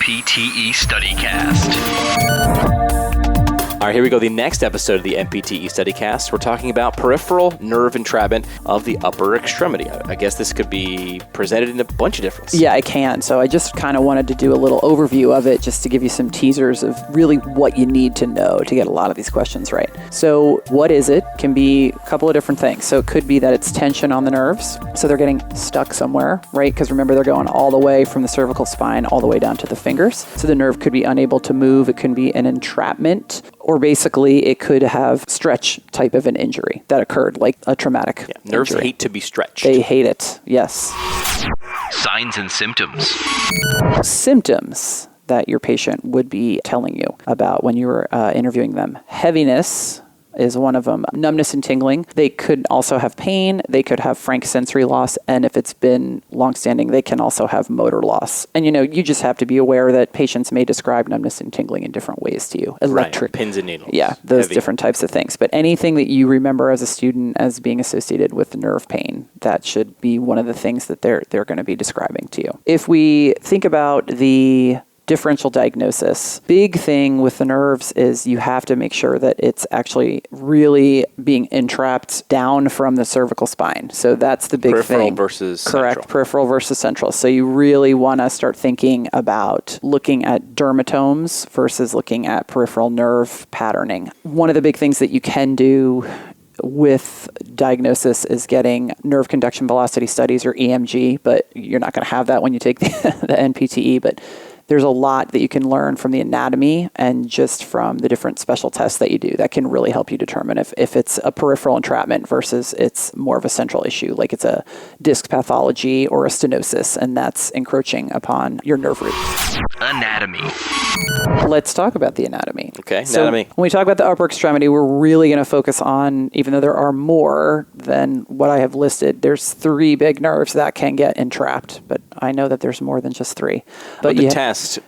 NPTE StudyCast. All right, here we go. The next episode of the NPTE StudyCast, we're talking about peripheral nerve entrapment of the upper extremity. I guess this could be presented in a bunch of different ways. Yeah, it can. So I just kind of wanted to do a little overview of it just to give you some teasers of really what you need to know to get a lot of these questions right. So what is it? Can be a couple of different things. So it could be that it's tension on the nerves. So they're getting stuck somewhere, right? Because remember, they're going all the way from the cervical spine all the way down to the fingers. So the nerve could be unable to move. It can be an entrapment, or basically it could have stretch type of an injury that occurred, like a traumatic Nerves injury. hate to be stretched. They hate it, yes. Signs and symptoms. Symptoms that your patient would be telling you about when you were interviewing them. Heaviness is one of them. Numbness and tingling. They could also have pain. They could have frank sensory loss. And if it's been longstanding, they can also have motor loss. And, you just have to be aware that patients may describe numbness and tingling in different ways to you. Electric. Right. Pins and needles. Yeah, those Heavy. different types of things. But anything that you remember as a student as being associated with nerve pain, that should be one of the things that they're going to be describing to you. If we think about the differential diagnosis, big thing with the nerves is you have to make sure that it's actually really being entrapped down from the cervical spine. So that's the big Peripheral thing. versus Correct. central. Peripheral versus central. So you really want to start thinking about looking at dermatomes versus looking at peripheral nerve patterning. One of the big things that you can do with diagnosis is getting nerve conduction velocity studies, or EMG, but you're not going to have that when you take the NPTE, but there's a lot that you can learn from the anatomy and just from the different special tests that you do that can really help you determine if it's a peripheral entrapment versus it's more of a central issue, like it's a disc pathology or a stenosis, and that's encroaching upon your nerve root. Anatomy. Let's talk about the anatomy. Okay, So anatomy. when we talk about the upper extremity, we're really going to focus on, even though there are more than what I have listed, there's 3 big nerves that can get entrapped, but I know that there's more than just 3. But the test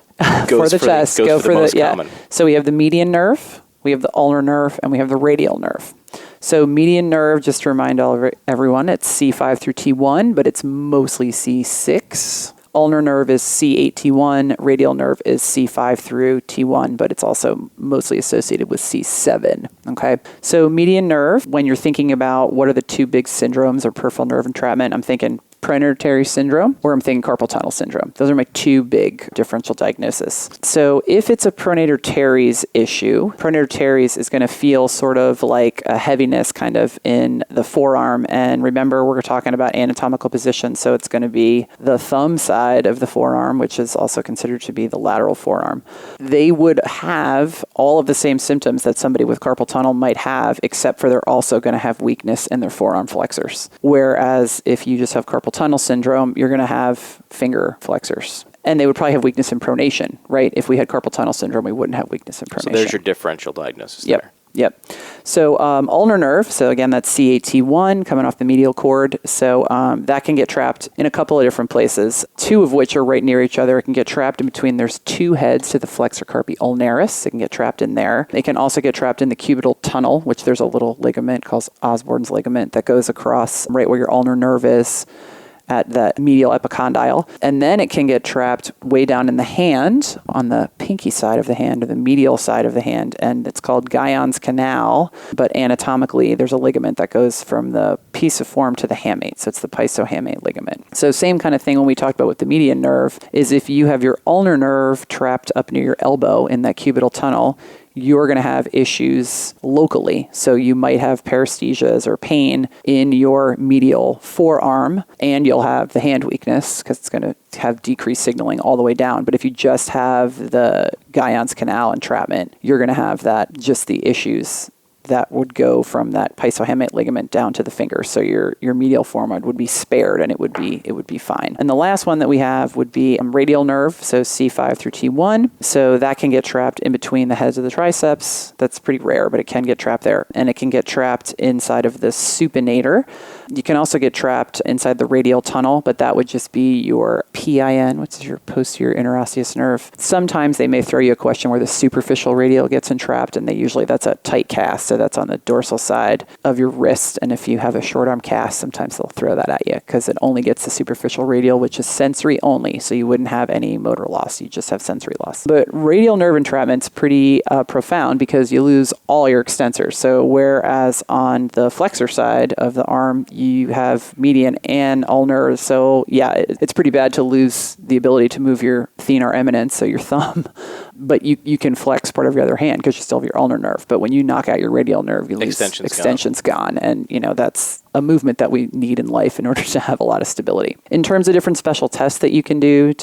goes for the chest, goes for the most yeah. common. So we have the median nerve, we have the ulnar nerve, and we have the radial nerve. So median nerve, just to remind everyone, it's C5 through T1, but it's mostly C6. Ulnar nerve is C8, T1. Radial nerve is C5 through T1, but it's also mostly associated with C7. Okay. So median nerve, when you're thinking about what are the 2 big syndromes or peripheral nerve entrapment, I'm thinking pronatary syndrome, or I'm thinking carpal tunnel syndrome. Those are my 2 big differential diagnoses. So if it's a pronator teres issue, pronator teres is going to feel sort of like a heaviness kind of in the forearm. And remember, we're talking about anatomical position. So it's going to be the thumb side of the forearm, which is also considered to be the lateral forearm. They would have all of the same symptoms that somebody with carpal tunnel might have, except for they're also going to have weakness in their forearm flexors. Whereas if you just have carpal tunnel syndrome, you're going to have finger flexors. And they would probably have weakness in pronation, right? If we had carpal tunnel syndrome, we wouldn't have weakness in pronation. So there's your differential diagnosis there. Yep. So ulnar nerve, so again, that's C8T1 coming off the medial cord. So that can get trapped in a couple of different places, 2 of which are right near each other. It can get trapped in between. There's 2 heads to the flexor carpi ulnaris. It can get trapped in there. It can also get trapped in the cubital tunnel, which there's a little ligament called Osborne's ligament that goes across right where your ulnar nerve is, at the medial epicondyle. And then it can get trapped way down in the hand, on the pinky side of the hand or the medial side of the hand. And it's called Guyon's canal. But anatomically, there's a ligament that goes from the pisiform to the hamate. So it's the pisohamate ligament. So same kind of thing when we talked about with the median nerve is if you have your ulnar nerve trapped up near your elbow in that cubital tunnel, you're going to have issues locally. So you might have paresthesias or pain in your medial forearm, and you'll have the hand weakness because it's going to have decreased signaling all the way down. But if you just have the Guyon's canal entrapment, you're going to have just the issues that would go from that pisohamate ligament down to the finger. So your medial forearm would be spared and it would be fine. And the last one that we have would be radial nerve, so C5 through T1. So that can get trapped in between the heads of the triceps. That's pretty rare, but it can get trapped there. And it can get trapped inside of the supinator. You can also get trapped inside the radial tunnel, but that would just be your PIN, which is your posterior interosseous nerve. Sometimes they may throw you a question where the superficial radial gets entrapped, and that's a tight cast, so that's on the dorsal side of your wrist. And if you have a short arm cast, sometimes they'll throw that at you because it only gets the superficial radial, which is sensory only, so you wouldn't have any motor loss. You just have sensory loss. But radial nerve entrapment's pretty profound because you lose all your extensors. So whereas on the flexor side of the arm, you have median and ulnar. So yeah, it's pretty bad to lose the ability to move your thenar eminence, so your thumb, but you can flex part of your other hand because you still have your ulnar nerve. But when you knock out your radial nerve, you lose extension's gone. And that's a movement that we need in life in order to have a lot of stability. In terms of different special tests that you can do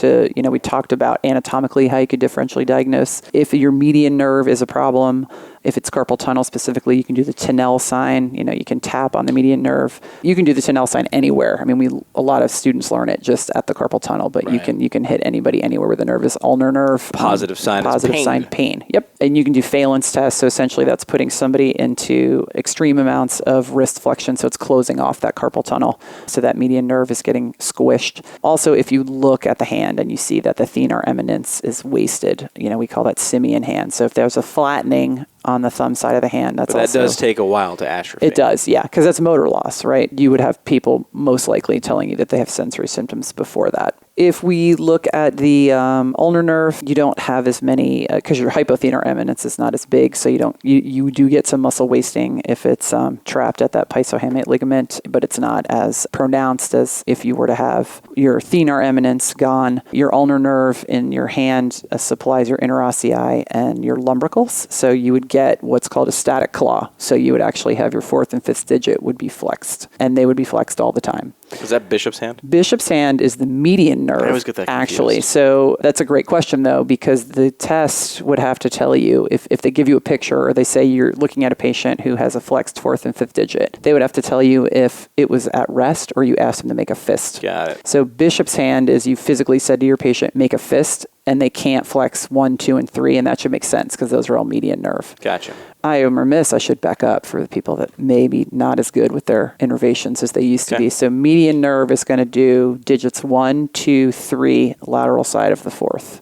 we talked about anatomically how you could differentially diagnose. If your median nerve is a problem, if it's carpal tunnel specifically, you can do the Tinel sign. You can tap on the median nerve. You can do the Tinel sign anywhere. I mean, a lot of students learn it just at the carpal tunnel, but right. you can hit anybody anywhere where the nerve is. Ulnar nerve. Positive sign pain. Yep. And you can do Phalen's test. So essentially that's putting somebody into extreme amounts of wrist flexion. So it's closing off that carpal tunnel. So that median nerve is getting squished. Also, if you look at the hand and you see that the thenar eminence is wasted, we call that simian hand. So if there's a flattening on the thumb side of the hand, that does take a while to atrophy. It does, yeah, because that's motor loss, right? You would have people most likely telling you that they have sensory symptoms before that. If we look at the ulnar nerve, you don't have as many, because your hypothenar eminence is not as big, so you do get some muscle wasting if it's trapped at that piezohamate ligament, but it's not as pronounced as if you were to have your thenar eminence gone. Your ulnar nerve in your hand supplies your interossei and your lumbricals, so you would get what's called a static claw. So you would actually have your fourth and fifth digit would be flexed, and they would be flexed all the time. Is that Bishop's hand? Bishop's hand is the median nerve. I always get that confused. Actually. So that's a great question, though, because the test would have to tell you, if they give you a picture or they say you're looking at a patient who has a flexed fourth and fifth digit, they would have to tell you if it was at rest or you asked them to make a fist. Got it. So Bishop's hand is you physically said to your patient, make a fist, and they can't flex 1, 2, and 3, and that should make sense because those are all median nerve. Gotcha. I am remiss, I should back up for the people that may be not as good with their innervations as they used to be. So median nerve is going to do digits 1, 2, 3, lateral side of the fourth.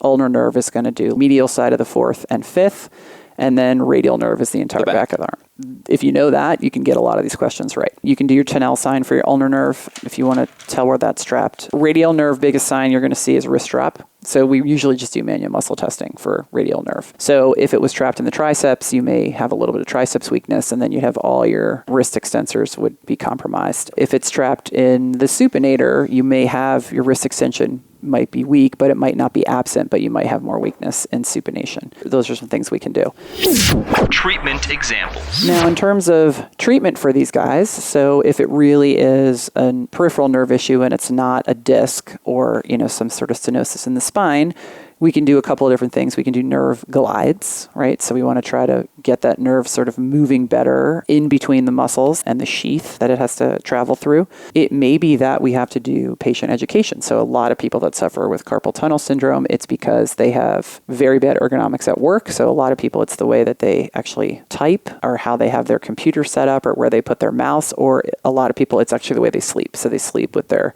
Ulnar nerve is going to do medial side of the fourth and fifth, and then radial nerve is the entire back of the arm. If you know that, you can get a lot of these questions right. You can do your Tinel sign for your ulnar nerve if you want to tell where that's trapped. Radial nerve, biggest sign you're going to see is wrist strap. So we usually just do manual muscle testing for radial nerve. So if it was trapped in the triceps, you may have a little bit of triceps weakness, and then you'd have all your wrist extensors would be compromised. If it's trapped in the supinator, you may have your wrist extension might be weak, but it might not be absent, but you might have more weakness in supination. Those are some things we can do. Treatment examples. Now, in terms of treatment for these guys, so if it really is a peripheral nerve issue and it's not a disc or, some sort of stenosis in the spine, we can do a couple of different things. We can do nerve glides, right? So we want to try to get that nerve sort of moving better in between the muscles and the sheath that it has to travel through. It may be that we have to do patient education. So a lot of people that suffer with carpal tunnel syndrome, it's because they have very bad ergonomics at work. So a lot of people, it's the way that they actually type or how they have their computer set up or where they put their mouse, or a lot of people, it's actually the way they sleep. So they sleep with their,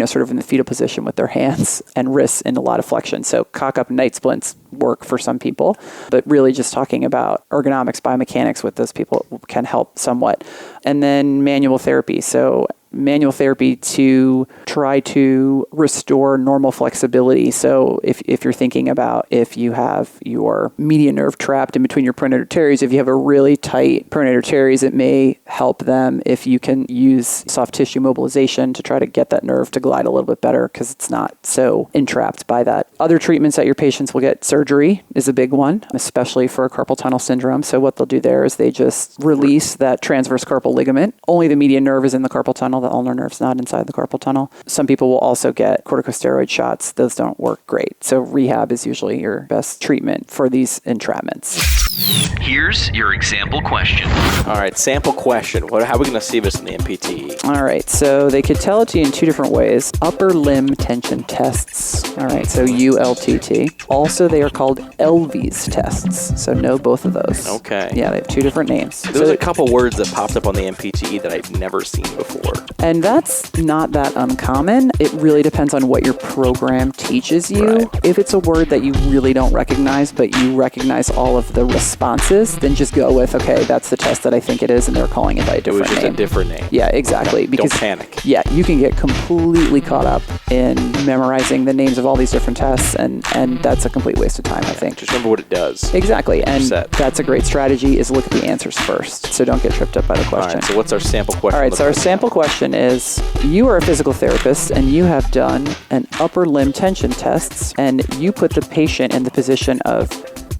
sort of in the fetal position with their hands and wrists in a lot of flexion. So cock up night splints work for some people, but really just talking about ergonomics, biomechanics with those people can help somewhat. And then manual therapy. So manual therapy to try to restore normal flexibility. So if you're thinking about if you have your median nerve trapped in between your pronator teres, if you have a really tight pronator teres, it may help them if you can use soft tissue mobilization to try to get that nerve to glide a little bit better because it's not so entrapped by that. Other treatments that your patients will get, surgery is a big one, especially for carpal tunnel syndrome. So what they'll do there is they just release that transverse carpal ligament. Only the median nerve is in the carpal tunnel. The ulnar nerve's not inside the carpal tunnel. Some people will also get corticosteroid shots. Those don't work great. So rehab is usually your best treatment for these entrapments. Here's your example question. All right, sample question. How are we going to see this in the MPTE? All right, so they could tell it to you in two different ways. Upper limb tension tests. All right, so ULTT. Also, they are called LVs tests. So know both of those. Okay. Yeah, they have two different names. There was a couple words that popped up on the MPTE that I've never seen before. And that's not that uncommon. It really depends on what your program teaches you. Right. If it's a word that you really don't recognize, but you recognize all of the responses, then just go with, okay, that's the test that I think it is, and they're calling it by a different It was just name. a different name. Yeah, exactly. Okay. Because, don't panic. Yeah, you can get completely caught up in memorizing the names of all these different tests, and that's a complete waste of time, I think. Just remember what it does. Exactly, and Set. that's a great strategy, is look at the answers first, so don't get tripped up by the All question. right, so what's our sample question? All right, so our sample question is, you are a physical therapist and you have done an upper limb tension tests, and you put the patient in the position of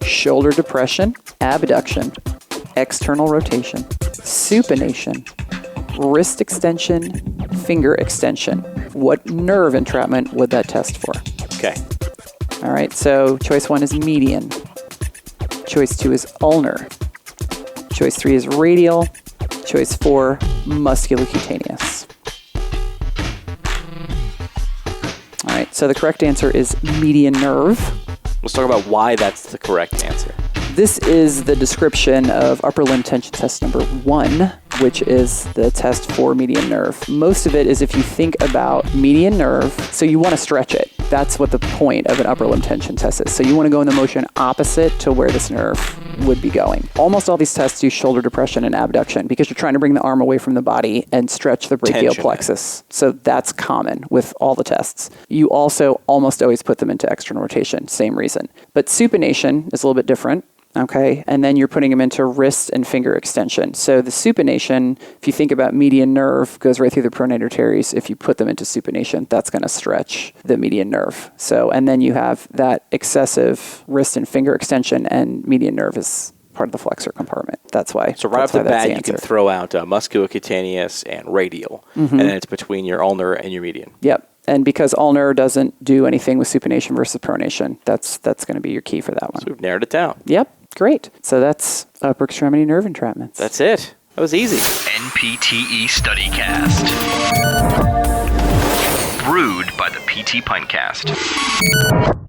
shoulder depression, abduction, external rotation, supination, wrist extension, finger extension. What nerve entrapment would that test for? Okay. All right, so choice 1 is median. Choice 2 is ulnar. Choice 3 is radial. Choice 4, musculocutaneous. All right, so the correct answer is median nerve. Let's talk about why that's the correct answer. This is the description of upper limb tension test number 1, which is the test for median nerve. Most of it is if you think about median nerve, so you want to stretch it. That's what the point of an upper limb tension test is. So you want to go in the motion opposite to where this nerve would be going. Almost all these tests use shoulder depression and abduction because you're trying to bring the arm away from the body and stretch the brachial Tension. plexus. So that's common with all the tests. You also almost always put them into external rotation, same reason. But supination is a little bit different. Okay, and then you're putting them into wrist and finger extension. So the supination, if you think about median nerve, goes right through the pronator teres. If you put them into supination, that's going to stretch the median nerve. So, and then you have that excessive wrist and finger extension, and median nerve is part of the flexor compartment. That's why. So right off the that's bat, you answer. can throw out musculocutaneous and radial, and then it's between your ulnar and your median. Yep. And because ulnar doesn't do anything with supination versus pronation, that's going to be your key for that one. So we've narrowed it down. Yep. Great. So that's upper extremity nerve entrapments. That's it. That was easy. NPTE StudyCast. Brewed by the PT Pintcast.